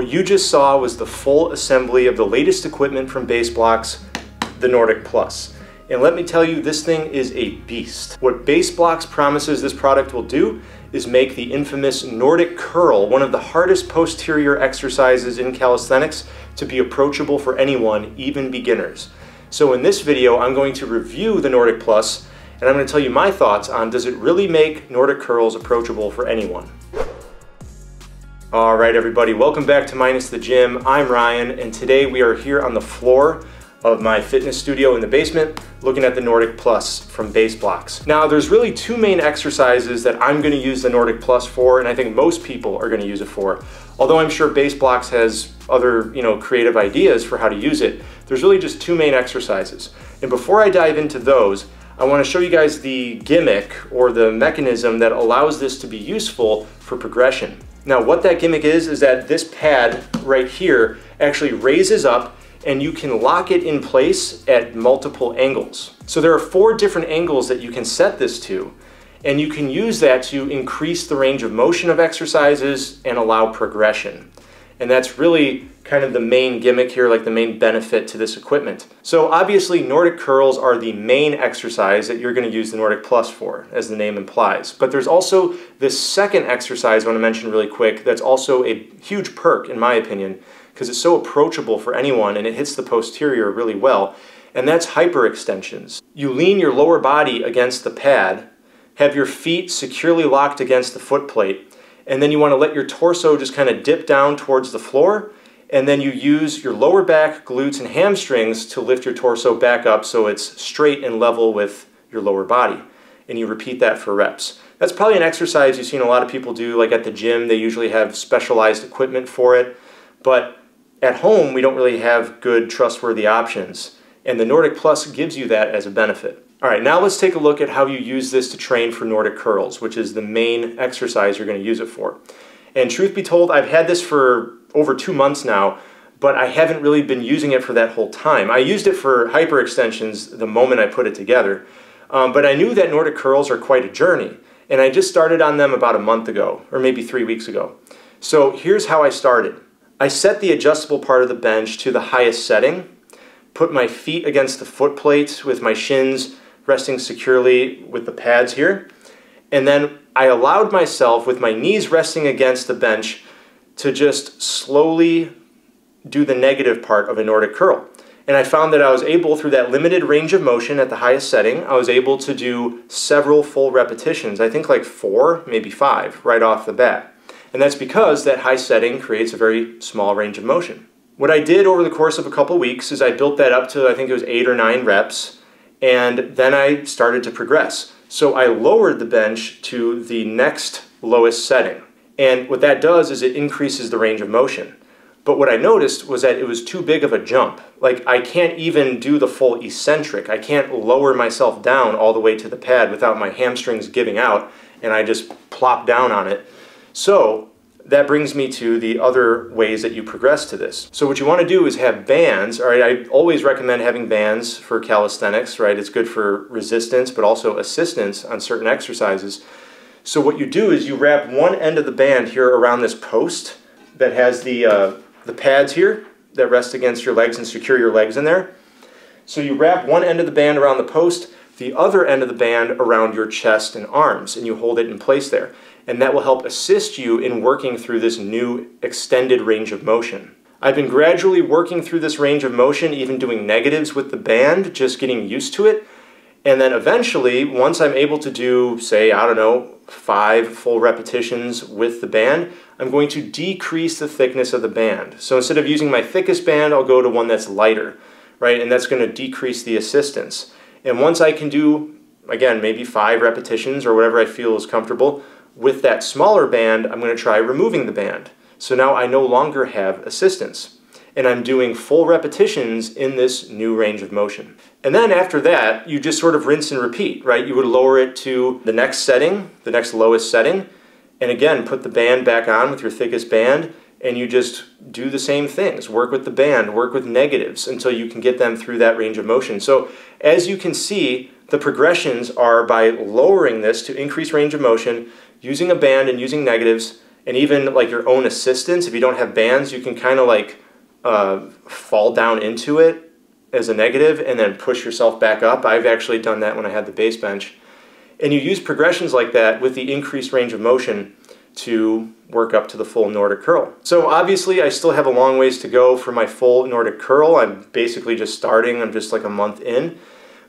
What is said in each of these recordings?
What you just saw was the full assembly of the latest equipment from BaseBlocks, the Nordic Plus. And let me tell you, this thing is a beast. What BaseBlocks promises this product will do is make the infamous Nordic curl, one of the hardest posterior exercises in calisthenics, to be approachable for anyone, even beginners. So in this video, I'm going to review the Nordic Plus, and I'm going to tell you my thoughts on, does it really make Nordic curls approachable for anyone? All right, everybody, welcome back to Minus the Gym. I'm Ryan, and today we are here on the floor of my fitness studio in the basement, looking at the Nordic Plus from BaseBlocks. Now, there's really two main exercises that I'm going to use the Nordic Plus for, and I think most people are going to use it for. Although I'm sure BaseBlocks has other, creative ideas for how to use it, there's really just two main exercises. And before I dive into those, I want to show you guys the gimmick or the mechanism that allows this to be useful for progression. Now, what that gimmick is that this pad right here actually raises up and you can lock it in place at multiple angles. So there are 4 different angles that you can set this to, and you can use that to increase the range of motion of exercises and allow progression. And that's really kind of the main gimmick here, like the main benefit to this equipment. So obviously Nordic curls are the main exercise that you're going to use the Nordic Plus for, as the name implies. But there's also this second exercise I want to mention really quick that's also a huge perk in my opinion, because it's so approachable for anyone and it hits the posterior really well, and that's hyperextensions. You lean your lower body against the pad, have your feet securely locked against the foot plate, and then you want to let your torso just kind of dip down towards the floor, and then you use your lower back, glutes, and hamstrings to lift your torso back up so it's straight and level with your lower body. And you repeat that for reps. That's probably an exercise you've seen a lot of people do, like at the gym. They usually have specialized equipment for it, but at home we don't really have good, trustworthy options, and the Nordic Plus gives you that as a benefit. All right, now let's take a look at how you use this to train for Nordic curls, which is the main exercise you're going to use it for. And truth be told, I've had this for over 2 months now, but I haven't really been using it for that whole time. I used it for hyperextensions the moment I put it together, but I knew that Nordic curls are quite a journey, and I just started on them about a month ago, or maybe 3 weeks ago. So here's how I started. I set the adjustable part of the bench to the highest setting, put my feet against the foot plate with my shins resting securely with the pads here, and then I allowed myself, with my knees resting against the bench, to just slowly do the negative part of a Nordic curl. And I found that I was able, through that limited range of motion at the highest setting, I was able to do several full repetitions, I think like 4, maybe 5, right off the bat. And that's because that high setting creates a very small range of motion. What I did over the course of a couple weeks is I built that up to, I think it was 8 or 9 reps, and then I started to progress. So I lowered the bench to the next lowest setting. And what that does is it increases the range of motion. But what I noticed was that it was too big of a jump. Like, I can't even do the full eccentric. I can't lower myself down all the way to the pad without my hamstrings giving out and I just plop down on it. So that brings me to the other ways that you progress to this. So what you want to do is have bands. All right, I always recommend having bands for calisthenics, right? It's good for resistance, but also assistance on certain exercises. So what you do is you wrap one end of the band here around this post that has the pads here that rest against your legs and secure your legs in there. So you wrap one end of the band around the post, the other end of the band around your chest and arms, and you hold it in place there. And that will help assist you in working through this new extended range of motion. I've been gradually working through this range of motion, even doing negatives with the band, just getting used to it. And then eventually, once I'm able to do, say, I don't know, 5 full repetitions with the band, I'm going to decrease the thickness of the band. So instead of using my thickest band, I'll go to one that's lighter, right? And that's going to decrease the assistance. And once I can do, again, maybe 5 repetitions or whatever I feel is comfortable, with that smaller band, I'm going to try removing the band. So now I no longer have assistance. And I'm doing full repetitions in this new range of motion. And then after that, you just sort of rinse and repeat, right? You would lower it to the next setting, the next lowest setting, and again, put the band back on with your thickest band, and you just do the same things. Work with the band, work with negatives until you can get them through that range of motion. So as you can see, the progressions are by lowering this to increase range of motion, using a band and using negatives, and even like your own assistance. If you don't have bands, you can kind of like fall down into it as a negative and then push yourself back up. I've actually done that when I had the bass bench. And you use progressions like that with the increased range of motion to work up to the full Nordic curl. So obviously I still have a long ways to go for my full Nordic curl. I'm basically just starting, I'm just like a month in.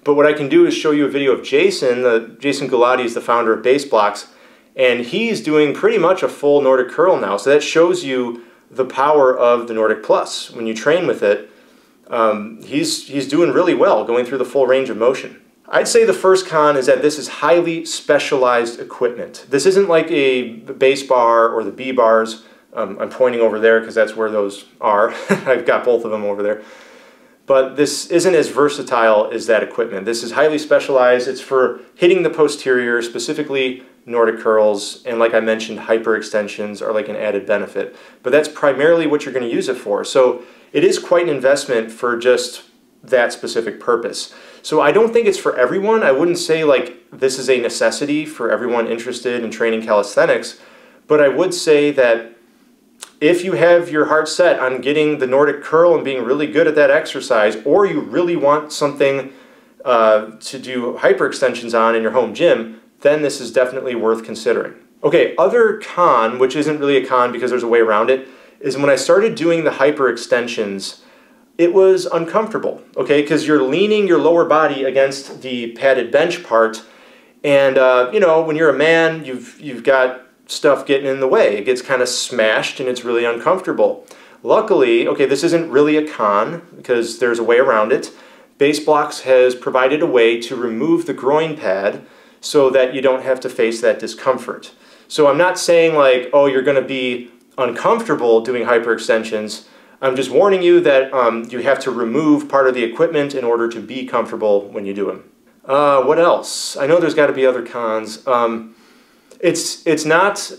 But what I can do is show you a video of Jason. Jason Gulati is the founder of BaseBlocks, and he's doing pretty much a full Nordic curl now. So that shows you the power of the Nordic Plus. When you train with it, he's doing really well, going through the full range of motion. I'd say the first con is that this is highly specialized equipment. This isn't like a bass bar or the B bars. I'm pointing over there because that's where those are. I've got both of them over there. But this isn't as versatile as that equipment. This is highly specialized. It's for hitting the posterior, specifically Nordic curls, and like I mentioned, hyperextensions are like an added benefit. But that's primarily what you're going to use it for. So it is quite an investment for just that specific purpose. So I don't think it's for everyone. I wouldn't say like this is a necessity for everyone interested in training calisthenics, but I would say that if you have your heart set on getting the Nordic curl and being really good at that exercise, or you really want something to do hyperextensions on in your home gym, then this is definitely worth considering. Okay, other con, which isn't really a con because there's a way around it, is when I started doing the hyperextensions, it was uncomfortable, okay? Because you're leaning your lower body against the padded bench part, and you know, when you're a man, you've got stuff getting in the way. It gets kind of smashed and it's really uncomfortable. Luckily, okay, this isn't really a con because there's a way around it. BaseBlocks has provided a way to remove the groin pad so that you don't have to face that discomfort. So I'm not saying like, oh, you're going to be uncomfortable doing hyperextensions. I'm just warning you that you have to remove part of the equipment in order to be comfortable when you do them. What else? I know there's got to be other cons. It's not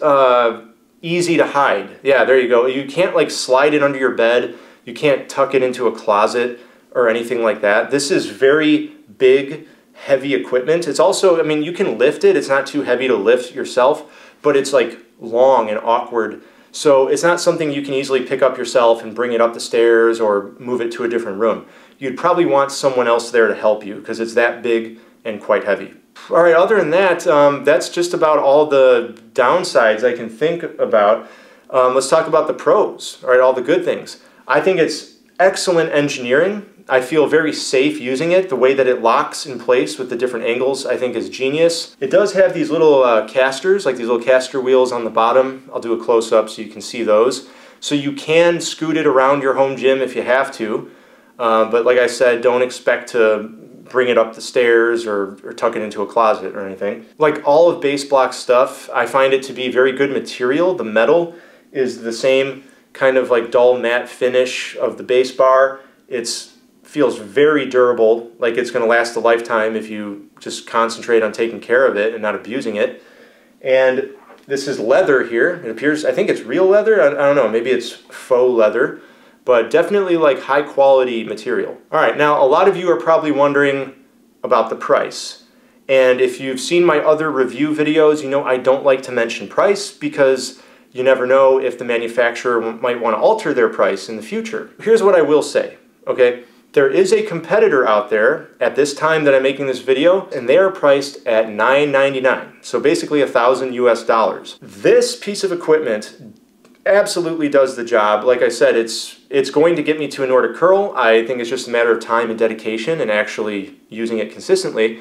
easy to hide. Yeah, there you go. You can't like slide it under your bed. You can't tuck it into a closet or anything like that. This is very big, heavy equipment. It's also, I mean, you can lift it. It's not too heavy to lift yourself, but it's like long and awkward. So it's not something you can easily pick up yourself and bring it up the stairs or move it to a different room. You'd probably want someone else there to help you because it's that big and quite heavy. All right, other than that, that's just about all the downsides I can think about. Let's talk about the pros, all right, all the good things. I think it's excellent engineering. I feel very safe using it. The way that it locks in place with the different angles I think is genius. It does have these little casters, like these little caster wheels on the bottom. I'll do a close-up so you can see those. So you can scoot it around your home gym if you have to. But like I said, don't expect to bring it up the stairs or tuck it into a closet or anything. Like all of BaseBlocks stuff, I find it to be very good material. The metal is the same kind of like dull matte finish of the base bar. It feels very durable, like it's going to last a lifetime if you just concentrate on taking care of it and not abusing it. And this is leather here. It appears, I think it's real leather. I don't know, maybe it's faux leather, but definitely like high quality material. All right, now a lot of you are probably wondering about the price. And if you've seen my other review videos, you know I don't like to mention price because you never know if the manufacturer might want to alter their price in the future. Here's what I will say, okay? There is a competitor out there at this time that I'm making this video, and they are priced at $9.99, so basically $1,000 US. This piece of equipment absolutely does the job. Like I said, it's going to get me to a Nordic curl. I think it's just a matter of time and dedication and actually using it consistently.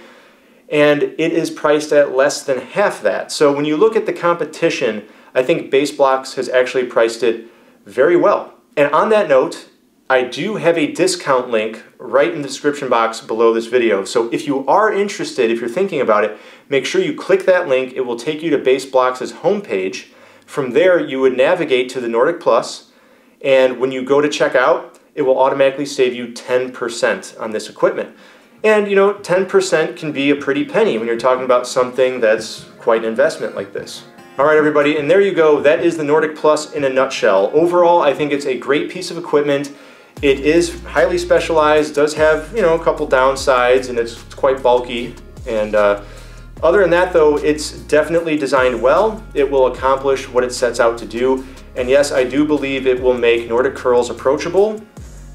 And it is priced at less than half that. So when you look at the competition, I think BaseBlocks has actually priced it very well. And on that note, I do have a discount link right in the description box below this video. So if you are interested, if you're thinking about it, make sure you click that link. It will take you to BaseBlocks' homepage. From there, you would navigate to the Nordic Plus, and when you go to check out, it will automatically save you 10% on this equipment. And you know, 10% can be a pretty penny when you're talking about something that's quite an investment like this. All right, everybody, and there you go. That is the Nordic Plus in a nutshell. Overall, I think it's a great piece of equipment. It is highly specialized, does have, you know, a couple downsides, and it's quite bulky, and Other than that though, it's definitely designed well. It will accomplish what it sets out to do. And yes, I do believe it will make Nordic curls approachable,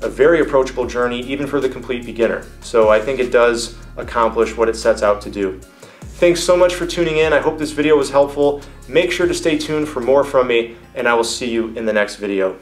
a very approachable journey even for the complete beginner. So I think it does accomplish what it sets out to do. Thanks so much for tuning in. I hope this video was helpful. Make sure to stay tuned for more from me, and I will see you in the next video.